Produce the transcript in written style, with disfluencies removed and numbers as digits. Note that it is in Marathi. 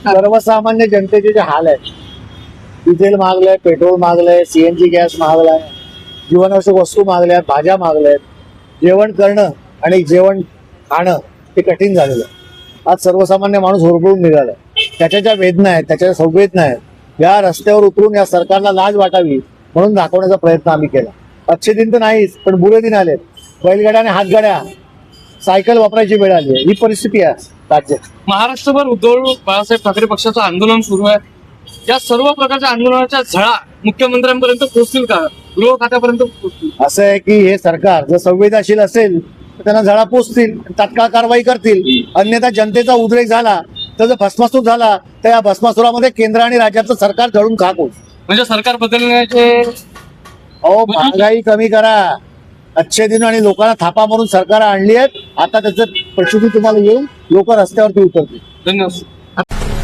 सर्वसामान्य जनतेचे जे हाल आहेत, डिझेल महागलंय, पेट्रोल मागलंय, सीएनजी गॅस महागलाय, जीवनावश्यक वस्तू मागल्यात, भाज्या मागल्यात, जेवण करणं आणि जेवण खाणं हे कठीण झालेलं आहे. आज सर्वसामान्य माणूस होरपळून निघालाय. त्याच्या ज्या वेदना आहेत, त्याच्या संवेदना आहेत, या रस्त्यावर उतरून या सरकारला लाज वाटावी म्हणून दाखवण्याचा प्रयत्न आम्ही केला. अच्छे दिन तर नाहीच, पण बुरे दिन आलेत. बैलगाड्या आणि हातगाड्या, सायकल वापरायची वेळ आली आहे. ही परिस्थिती आहे राज्यात. महाराष्ट्रभर उद्धव बाळासाहेब ठाकरे पक्षाचं आंदोलन सुरू आहे. या सर्व प्रकारच्या आंदोलनाच्या झळा मुख्यमंत्र्यांपर्यंत पोहोचतील का, गृह खात्यापर्यंत पोहोचतील? असं आहे की हे सरकार जर संवेदनशील असेल तर त्यांना झळा पोचतील, तात्काळ कारवाई करतील. अन्यथा जनतेचा उद्रेक झाला तर जर भस्मासूर झाला तर या भस्मासुरामध्ये केंद्र आणि राज्याचं सरकार जळून खाक होईल. म्हणजे सरकार बदलण्याचे अहो, महागाई कमी करा, अच्छे दिन आणि लोकांना थापा मारून सरकार आणली आहेत. आता त्याचं प्रसिद्धी तुम्हाला येईल, लोक रस्त्यावरती उतरतील. धन्यवाद.